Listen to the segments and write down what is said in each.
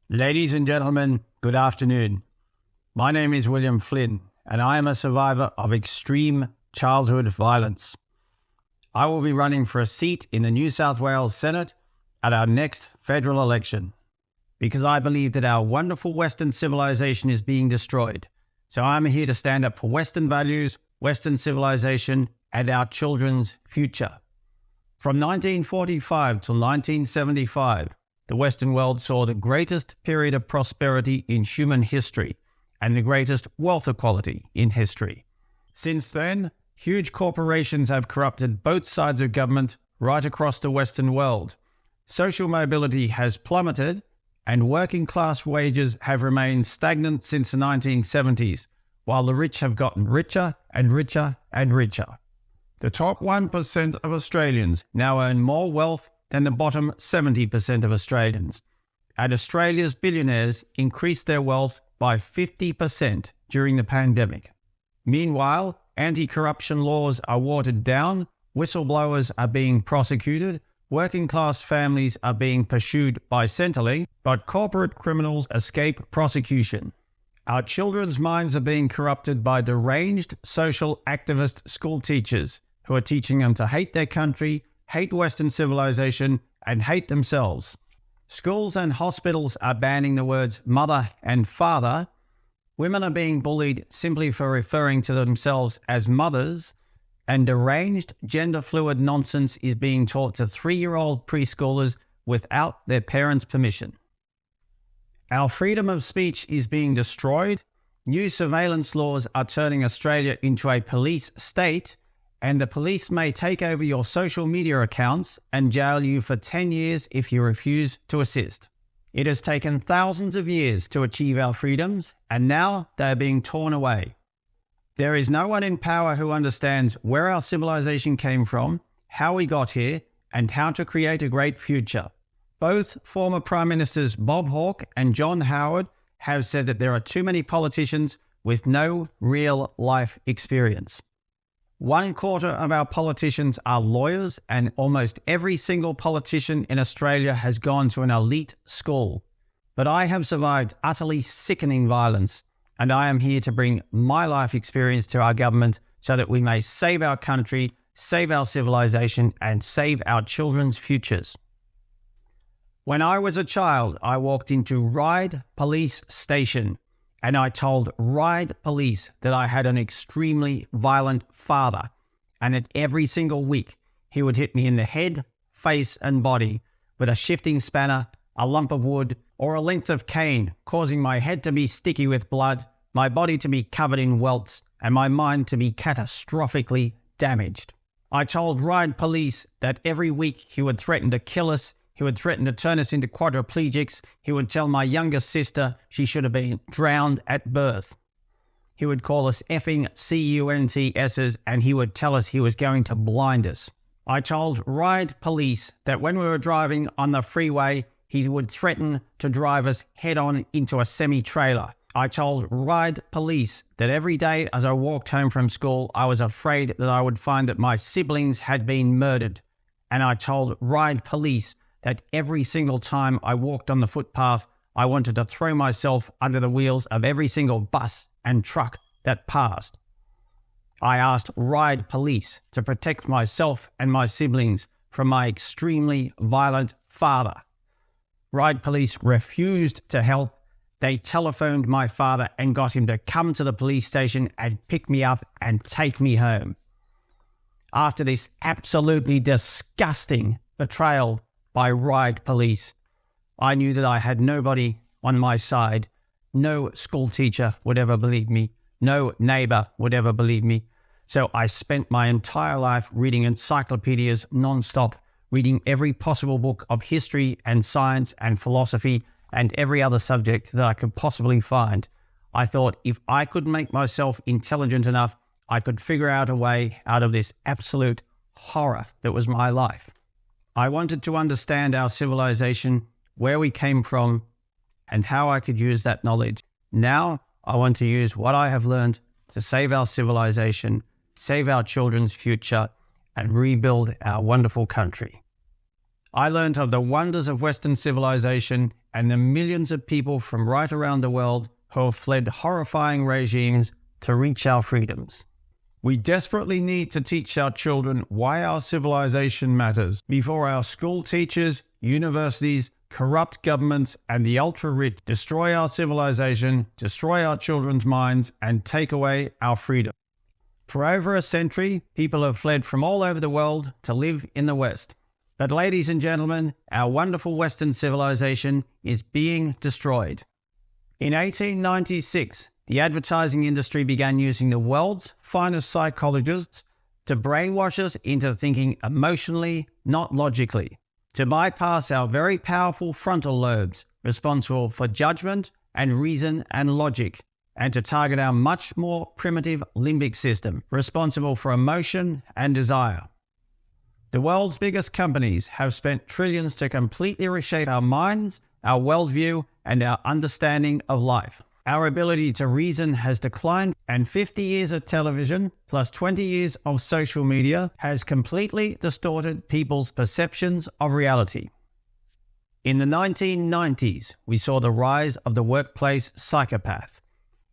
Ladies and gentlemen, good afternoon. My name is William Flynn, and I am a survivor of extreme childhood violence. I will be running for a seat in the New South Wales Senate at our next federal election, because I believe that our wonderful Western civilization is being destroyed. So I'm here to stand up for Western values, Western civilization, and our children's future. From 1945 till 1975, the Western world saw the greatest period of prosperity in human history and the greatest wealth equality in history. Since then, huge corporations have corrupted both sides of government right across the Western world. Social mobility has plummeted, and working class wages have remained stagnant since the 1970s, while the rich have gotten richer and richer and richer. The top 1% of Australians now earn more wealth than the bottom 70% of Australians, and Australia's billionaires increased their wealth by 50% during the pandemic. Meanwhile, anti-corruption laws are watered down, whistleblowers are being prosecuted, working class families are being pursued by Centrelink, but corporate criminals escape prosecution. Our children's minds are being corrupted by deranged social activist school teachers who are teaching them to hate their country, hate Western civilization, and hate themselves. Schools and hospitals are banning the words mother and father. Women are being bullied simply for referring to themselves as mothers, and deranged gender-fluid nonsense is being taught to 3-year-old preschoolers without their parents' permission. Our freedom of speech is being destroyed. New surveillance laws are turning Australia into a police state, and the police may take over your social media accounts and jail you for 10 years if you refuse to assist. It has taken thousands of years to achieve our freedoms, and now they are being torn away. There is no one in power who understands where our civilization came from, how we got here, and how to create a great future. Both former Prime Ministers Bob Hawke and John Howard have said that there are too many politicians with no real life experience. 1/4 of our politicians are lawyers, and almost every single politician in Australia has gone to an elite school. But I have survived utterly sickening violence, and I am here to bring my life experience to our government so that we may save our country, save our civilization, and save our children's futures. When I was a child, I walked into Ryde Police Station, and I told Ryde Police that I had an extremely violent father, and that every single week he would hit me in the head, face, and body with a shifting spanner, a lump of wood, or a length of cane, causing my head to be sticky with blood, my body to be covered in welts, and my mind to be catastrophically damaged. I told Ryde Police that every week he would threaten to kill us. He would threaten to turn us into quadriplegics. He would tell my youngest sister she should have been drowned at birth. He would call us effing CUNTSs, and he would tell us he was going to blind us. I told Ryde Police that when we were driving on the freeway, he would threaten to drive us head-on into a semi-trailer. I told Ryde Police that every day as I walked home from school, I was afraid that I would find that my siblings had been murdered. And I told Ryde Police that every single time I walked on the footpath, I wanted to throw myself under the wheels of every single bus and truck that passed. I asked Ryde Police to protect myself and my siblings from my extremely violent father. Ryde Police refused to help. They telephoned my father and got him to come to the police station and pick me up and take me home. After this absolutely disgusting betrayal by Ryde Police, I knew that I had nobody on my side. No school teacher would ever believe me. No neighbor would ever believe me. So I spent my entire life reading encyclopedias non-stop, reading every possible book of history and science and philosophy and every other subject that I could possibly find. I thought if I could make myself intelligent enough, I could figure out a way out of this absolute horror that was my life. I wanted to understand our civilization, where we came from, and how I could use that knowledge. Now, I want to use what I have learned to save our civilization, save our children's future, and rebuild our wonderful country. I learned of the wonders of Western civilization and the millions of people from right around the world who have fled horrifying regimes to reach our freedoms. We desperately need to teach our children why our civilization matters before our school teachers, universities, corrupt governments, and the ultra-rich destroy our civilization, destroy our children's minds, and take away our freedom. For over a century, people have fled from all over the world to live in the West. But ladies and gentlemen, our wonderful Western civilization is being destroyed. In 1896, the advertising industry began using the world's finest psychologists to brainwash us into thinking emotionally, not logically, to bypass our very powerful frontal lobes, responsible for judgment and reason and logic, and to target our much more primitive limbic system, responsible for emotion and desire. The world's biggest companies have spent trillions to completely reshape our minds, our worldview, and our understanding of life. Our ability to reason has declined, and 50 years of television plus 20 years of social media has completely distorted people's perceptions of reality. In the 1990s, we saw the rise of the workplace psychopath.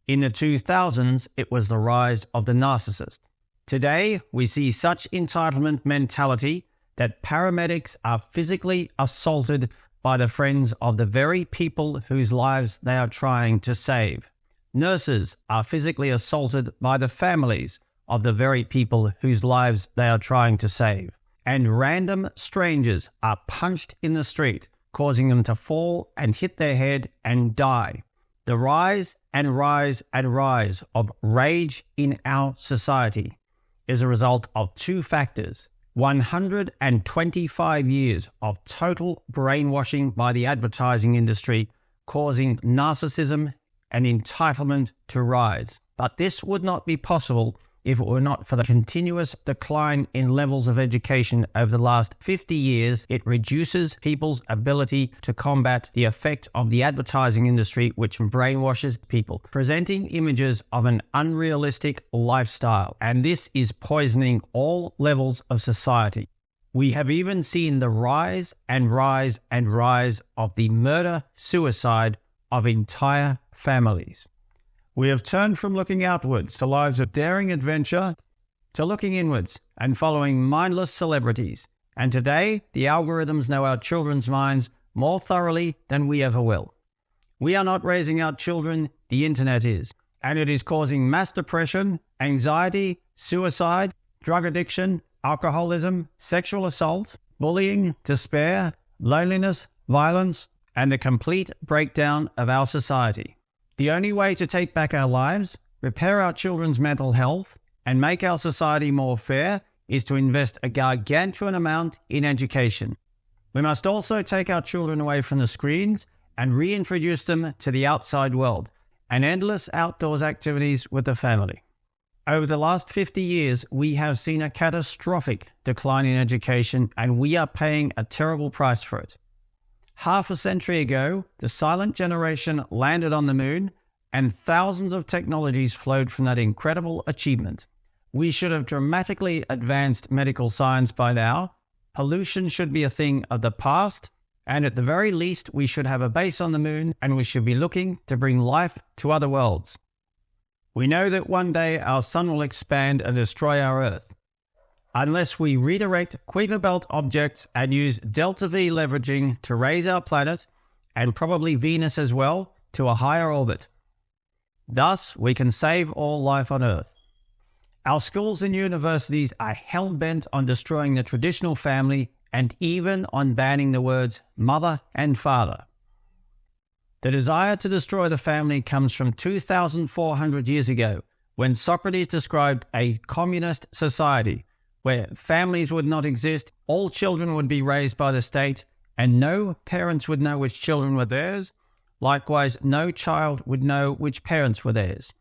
In the 2000s, it was the rise of the narcissist. Today, we see such entitlement mentality that paramedics are physically assaulted by the friends of the very people whose lives they are trying to save. Nurses are physically assaulted by the families of the very people whose lives they are trying to save. And random strangers are punched in the street, causing them to fall and hit their head and die. The rise and rise and rise of rage in our society is a result of two factors: 125 years of total brainwashing by the advertising industry, causing narcissism and entitlement to rise. But this would not be possible if it were not for the continuous decline in levels of education over the last 50 years. It reduces people's ability to combat the effect of the advertising industry, which brainwashes people, presenting images of an unrealistic lifestyle. And this is poisoning all levels of society. We have even seen the rise and rise and rise of the murder-suicide of entire families. We have turned from looking outwards to lives of daring adventure to looking inwards and following mindless celebrities. And today, the algorithms know our children's minds more thoroughly than we ever will. We are not raising our children, the internet is. And it is causing mass depression, anxiety, suicide, drug addiction, alcoholism, sexual assault, bullying, despair, loneliness, violence, and the complete breakdown of our society. The only way to take back our lives, repair our children's mental health, and make our society more fair is to invest a gargantuan amount in education. We must also take our children away from the screens and reintroduce them to the outside world and endless outdoors activities with the family. Over the last 50 years, we have seen a catastrophic decline in education, and we are paying a terrible price for it. Half a century ago, the silent generation landed on the moon, and thousands of technologies flowed from that incredible achievement. We should have dramatically advanced medical science by now. Pollution should be a thing of the past, and at the very least, we should have a base on the moon, and we should be looking to bring life to other worlds. We know that one day our sun will expand and destroy our Earth. Unless we redirect Kuiper Belt objects and use delta V leveraging to raise our planet, and probably Venus as well, to a higher orbit. Thus, we can save all life on Earth. Our schools and universities are hell-bent on destroying the traditional family and even on banning the words mother and father. The desire to destroy the family comes from 2,400 years ago, when Socrates described a communist society where families would not exist, all children would be raised by the state, and no parents would know which children were theirs. Likewise, no child would know which parents were theirs.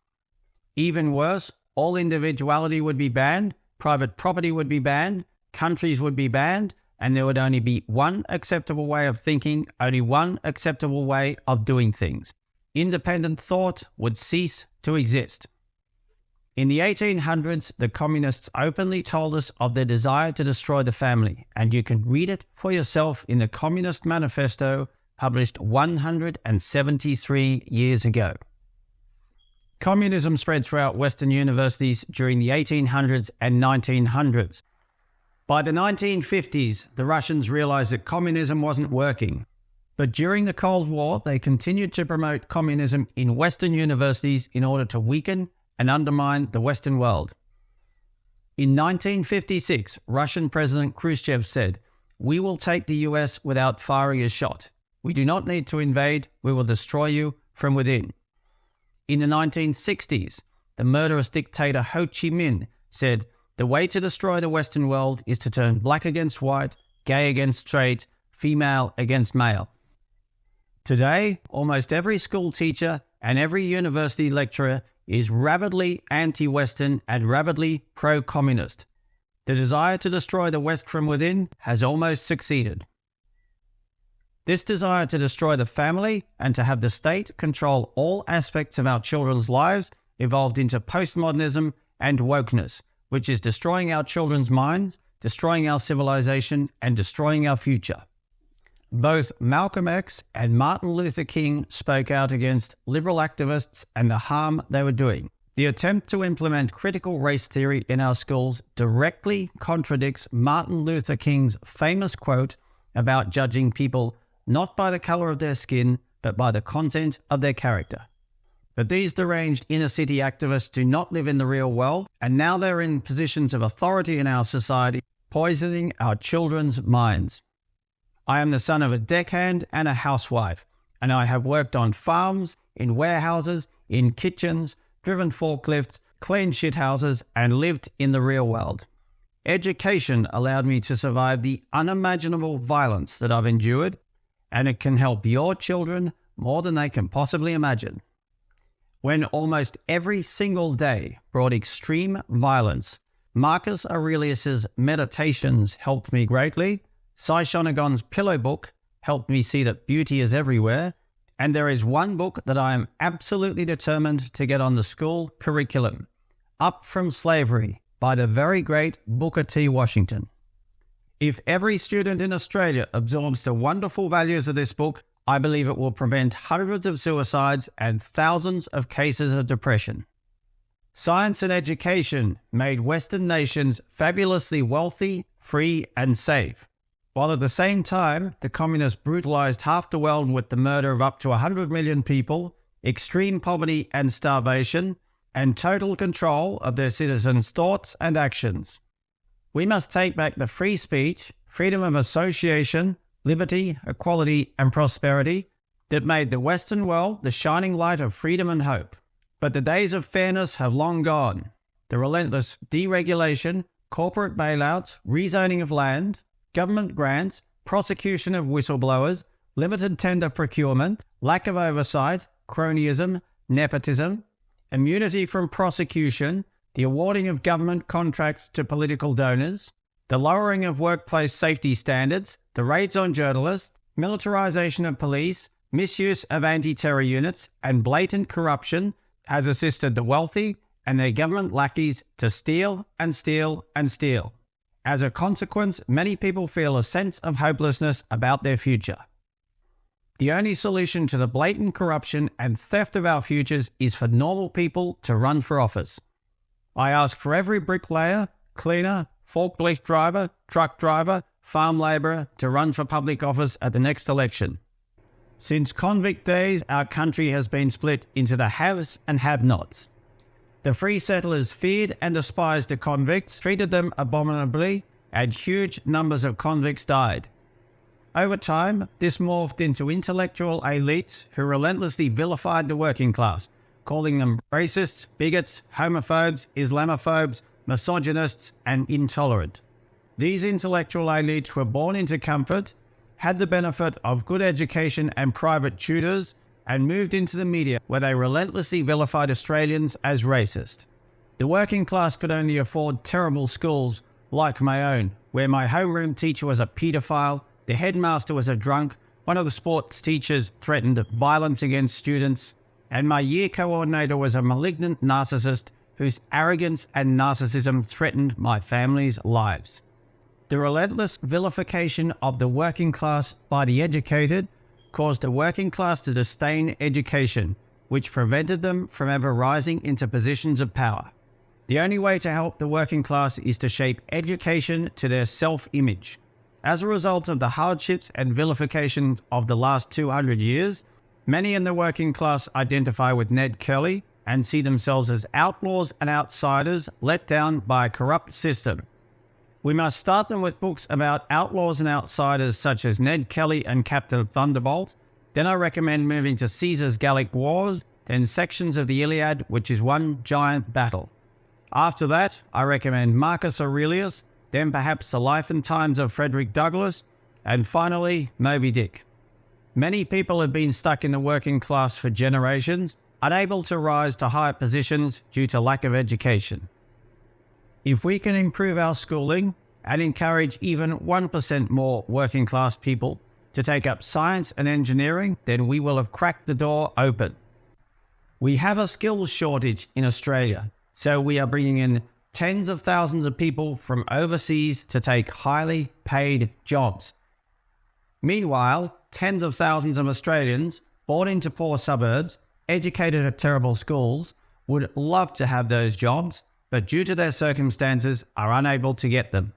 Even worse, all individuality would be banned, private property would be banned, countries would be banned, and there would only be one acceptable way of thinking, only one acceptable way of doing things. Independent thought would cease to exist. In the 1800s, the communists openly told us of their desire to destroy the family, and you can read it for yourself in the Communist Manifesto published 173 years ago. Communism spread throughout Western universities during the 1800s and 1900s. By the 1950s, the Russians realized that communism wasn't working. But during the Cold War, they continued to promote communism in Western universities in order to weaken and undermine the Western world. In 1956, Russian President Khrushchev said, "We will take the US without firing a shot. We do not need to invade. We will destroy you from within." In the 1960s, the murderous dictator Ho Chi Minh said, "The way to destroy the Western world is to turn black against white, gay against straight, female against male." Today, almost every school teacher and every university lecturer is rabidly anti-Western and rabidly pro-communist. The desire to destroy the West from within has almost succeeded. This desire to destroy the family and to have the state control all aspects of our children's lives evolved into postmodernism and wokeness, which is destroying our children's minds, destroying our civilization, and destroying our future. Both Malcolm X and Martin Luther King spoke out against liberal activists and the harm they were doing. The attempt to implement critical race theory in our schools directly contradicts Martin Luther King's famous quote about judging people not by the color of their skin, but by the content of their character. But these deranged inner-city activists do not live in the real world, and now they're in positions of authority in our society, poisoning our children's minds. I am the son of a deckhand and a housewife, and I have worked on farms, in warehouses, in kitchens, driven forklifts, cleaned shithouses, and lived in the real world. Education allowed me to survive the unimaginable violence that I've endured, and it can help your children more than they can possibly imagine. When almost every single day brought extreme violence, Marcus Aurelius's Meditations helped me greatly, Sai Shonagon's Pillow Book helped me see that beauty is everywhere, and there is one book that I am absolutely determined to get on the school curriculum, Up from Slavery by the very great Booker T. Washington. If every student in Australia absorbs the wonderful values of this book, I believe it will prevent hundreds of suicides and thousands of cases of depression. Science and education made Western nations fabulously wealthy, free, and safe, while at the same time, the communists brutalized half the world with the murder of up to 100 million people, extreme poverty and starvation, and total control of their citizens' thoughts and actions. We must take back the free speech, freedom of association, liberty, equality, and prosperity that made the Western world the shining light of freedom and hope. But the days of fairness have long gone. The relentless deregulation, corporate bailouts, rezoning of land, government grants, prosecution of whistleblowers, limited tender procurement, lack of oversight, cronyism, nepotism, immunity from prosecution, the awarding of government contracts to political donors, the lowering of workplace safety standards, the raids on journalists, militarization of police, misuse of anti-terror units, and blatant corruption has assisted the wealthy and their government lackeys to steal and steal and steal. As a consequence, many people feel a sense of hopelessness about their future. The only solution to the blatant corruption and theft of our futures is for normal people to run for office. I ask for every bricklayer, cleaner, forklift driver, truck driver, farm labourer to run for public office at the next election. Since convict days, our country has been split into the haves and have-nots. The free settlers feared and despised the convicts, treated them abominably, and huge numbers of convicts died. Over time, this morphed into intellectual elites who relentlessly vilified the working class, calling them racists, bigots, homophobes, Islamophobes, misogynists, and intolerant. These intellectual elites were born into comfort, had the benefit of good education and private tutors, and moved into the media where they relentlessly vilified Australians as racist. The working class could only afford terrible schools like my own, where my homeroom teacher was a paedophile, the headmaster was a drunk, one of the sports teachers threatened violence against students, and my year coordinator was a malignant narcissist whose arrogance and narcissism threatened my family's lives. The relentless vilification of the working class by the educated caused the working class to disdain education, which prevented them from ever rising into positions of power. The only way to help the working class is to shape education to their self-image. As a result of the hardships and vilification of the last 200 years, many in the working class identify with Ned Kelly and see themselves as outlaws and outsiders let down by a corrupt system. We must start them with books about outlaws and outsiders such as Ned Kelly and Captain Thunderbolt. Then I recommend moving to Caesar's Gallic Wars, then sections of the Iliad, which is one giant battle. After that, I recommend Marcus Aurelius, then perhaps The Life and Times of Frederick Douglass, and finally, Moby Dick. Many people have been stuck in the working class for generations, unable to rise to higher positions due to lack of education. If we can improve our schooling and encourage even 1% more working class people to take up science and engineering, then we will have cracked the door open. We have a skills shortage in Australia, so we are bringing in tens of thousands of people from overseas to take highly paid jobs. Meanwhile, tens of thousands of Australians born into poor suburbs, educated at terrible schools, would love to have those jobs, but due to their circumstances are unable to get them.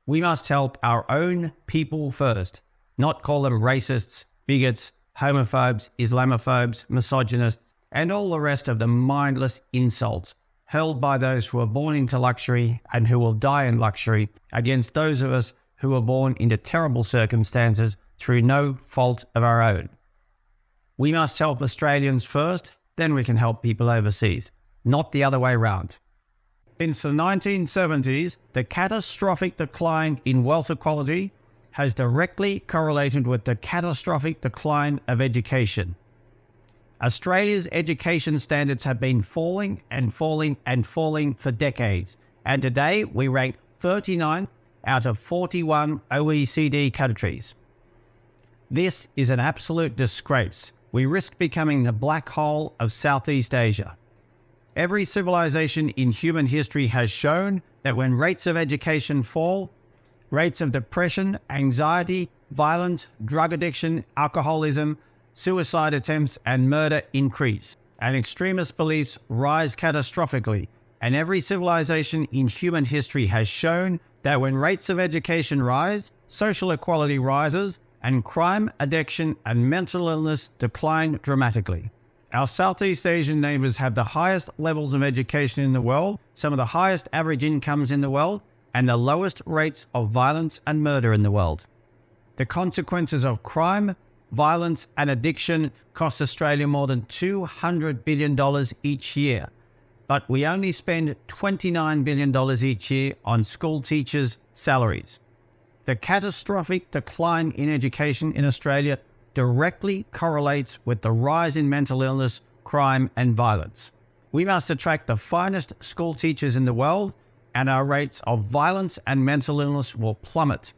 We must help our own people first, not call them racists, bigots, homophobes, Islamophobes, misogynists, and all the rest of the mindless insults hurled by those who are born into luxury and who will die in luxury against those of us who are born into terrible circumstances through no fault of our own. We must help Australians first, then we can help people overseas, not the other way round. Since the 1970s, the catastrophic decline in wealth equality has directly correlated with the catastrophic decline of education. Australia's education standards have been falling and falling and falling for decades, and today we rank 39th out of 41 OECD countries. This is an absolute disgrace. We risk becoming the black hole of Southeast Asia. Every civilization in human history has shown that when rates of education fall, rates of depression, anxiety, violence, drug addiction, alcoholism, suicide attempts, and murder increase, and extremist beliefs rise catastrophically. And every civilization in human history has shown that when rates of education rise, social equality rises, and crime, addiction, and mental illness decline dramatically. Our Southeast Asian neighbours have the highest levels of education in the world, some of the highest average incomes in the world, and the lowest rates of violence and murder in the world. The consequences of crime, violence, and addiction cost Australia more than $200 billion each year, but we only spend $29 billion each year on school teachers' salaries. The catastrophic decline in education in Australia directly correlates with the rise in mental illness, crime, and violence. We must attract the finest school teachers in the world, and our rates of violence and mental illness will plummet.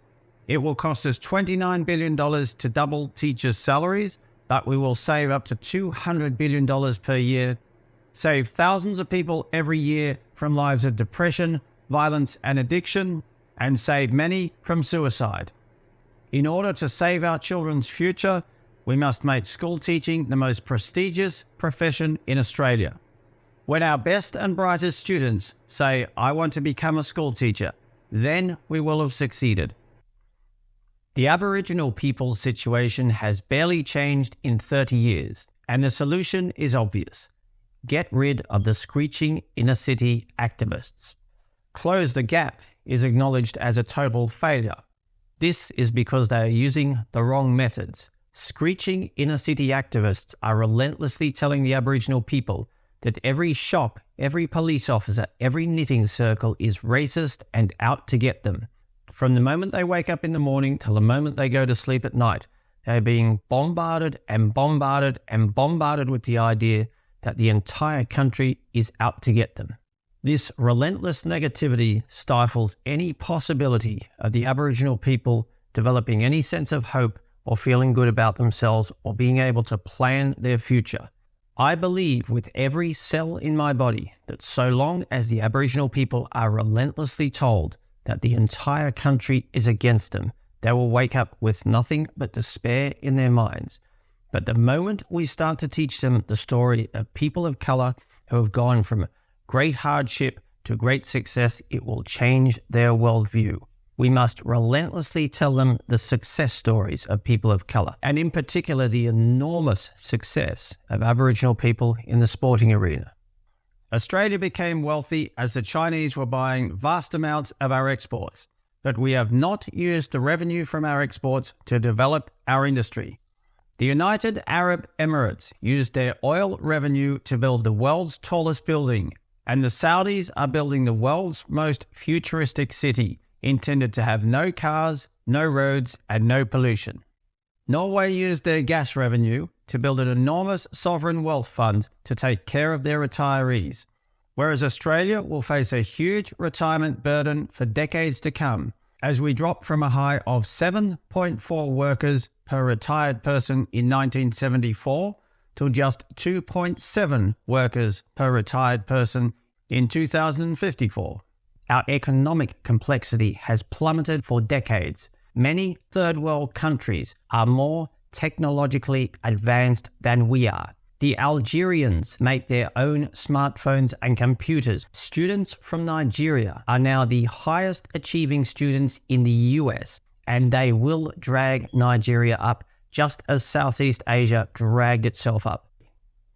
It will cost us $29 billion to double teachers' salaries, but we will save up to $200 billion per year, save thousands of people every year from lives of depression, violence, and addiction, and save many from suicide. In order to save our children's future, we must make school teaching the most prestigious profession in Australia. When our best and brightest students say, "I want to become a school teacher," then we will have succeeded. The Aboriginal people's situation has barely changed in 30 years, and the solution is obvious. Get rid of the screeching inner-city activists. Close the Gap is acknowledged as a total failure. This is because they are using the wrong methods. Screeching inner-city activists are relentlessly telling the Aboriginal people that every shop, every police officer, every knitting circle is racist and out to get them. From the moment they wake up in the morning till the moment they go to sleep at night, they're being bombarded and bombarded and bombarded with the idea that the entire country is out to get them. This relentless negativity stifles any possibility of the Aboriginal people developing any sense of hope or feeling good about themselves or being able to plan their future. I believe with every cell in my body that so long as the Aboriginal people are relentlessly told that the entire country is against them, they will wake up with nothing but despair in their minds. But the moment we start to teach them the story of people of colour who have gone from great hardship to great success, it will change their worldview. We must relentlessly tell them the success stories of people of colour, and in particular the enormous success of Aboriginal people in the sporting arena. Australia became wealthy as the Chinese were buying vast amounts of our exports, but we have not used the revenue from our exports to develop our industry. The United Arab Emirates used their oil revenue to build the world's tallest building, and the Saudis are building the world's most futuristic city, intended to have no cars, no roads, and no pollution. Norway used their gas revenue to build an enormous sovereign wealth fund to take care of their retirees, whereas Australia will face a huge retirement burden for decades to come, as we drop from a high of 7.4 workers per retired person in 1974 to just 2.7 workers per retired person in 2054. Our economic complexity has plummeted for decades. Many third world countries are more technologically advanced than we are. The Algerians make their own smartphones and computers. Students from Nigeria are now the highest achieving students in the US, and they will drag Nigeria up just as Southeast Asia dragged itself up.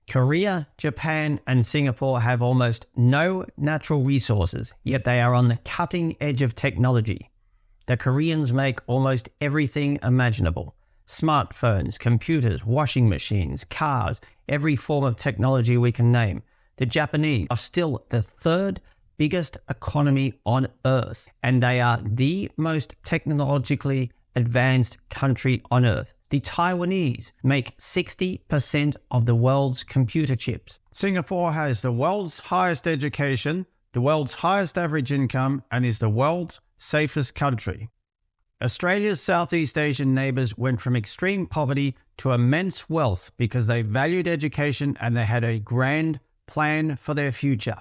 Korea, Japan, and Singapore have almost no natural resources, yet they are on the cutting edge of technology. The Koreans make almost everything imaginable. Smartphones, computers, washing machines, cars, every form of technology we can name. The Japanese are still the third biggest economy on Earth, and they are the most technologically advanced country on Earth. The Taiwanese make 60% of the world's computer chips. Singapore has the world's highest education, the world's highest average income, and is the world's safest country. Australia's Southeast Asian neighbours went from extreme poverty to immense wealth because they valued education and they had a grand plan for their future.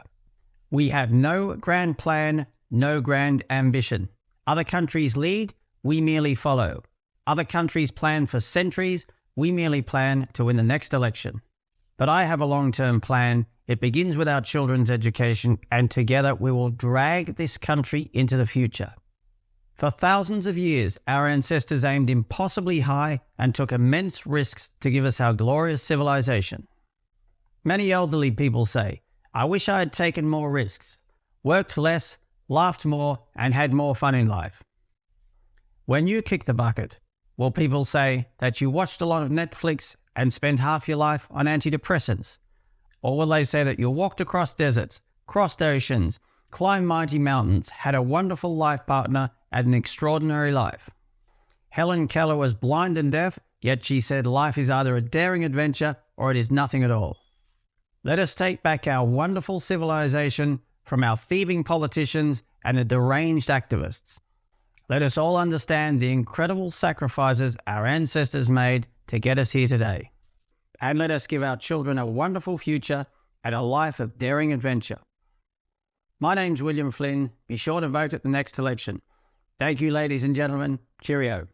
We have no grand plan, no grand ambition. Other countries lead, we merely follow. Other countries plan for centuries, we merely plan to win the next election. But I have a long-term plan. It begins with our children's education, and together we will drag this country into the future. For thousands of years, our ancestors aimed impossibly high and took immense risks to give us our glorious civilization. Many elderly people say, "I wish I had taken more risks, worked less, laughed more, and had more fun in life." When you kick the bucket, will people say that you watched a lot of Netflix and spent half your life on antidepressants? Or will they say that you walked across deserts, crossed oceans, climbed mighty mountains, had a wonderful life partner, and an extraordinary life? Helen Keller was blind and deaf, yet she said life is either a daring adventure or it is nothing at all. Let us take back our wonderful civilization from our thieving politicians and the deranged activists. Let us all understand the incredible sacrifices our ancestors made to get us here today. And let us give our children a wonderful future and a life of daring adventure. My name's William Flynn. Be sure to vote at the next election. Thank you, ladies and gentlemen. Cheerio.